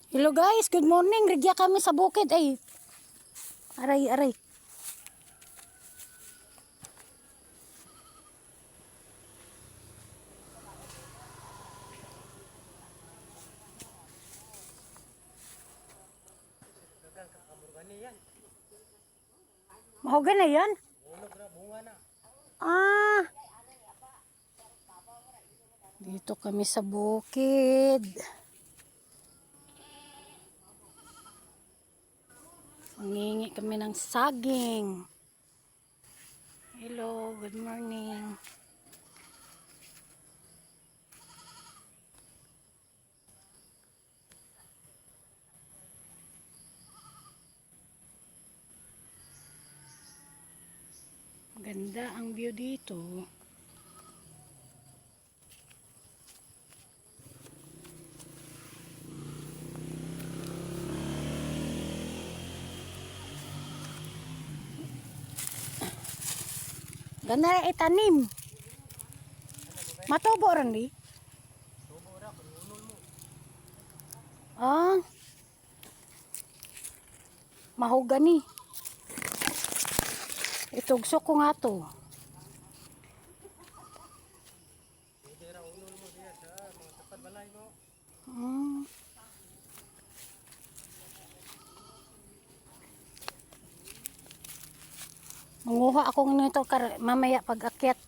Hello guys, good morning. Rigya kami sa bukid ay. Aray, aray. Mahogan na yan? Ah. Dito kami sa bukid. Mangingi kami ng saging. Hello, good morning. Ganda ang view dito. Ganda na itanim. Matubo rin di? Ah. Mahogani. Itugso ko nga to. Manguha ako nito mamaya pag akyat.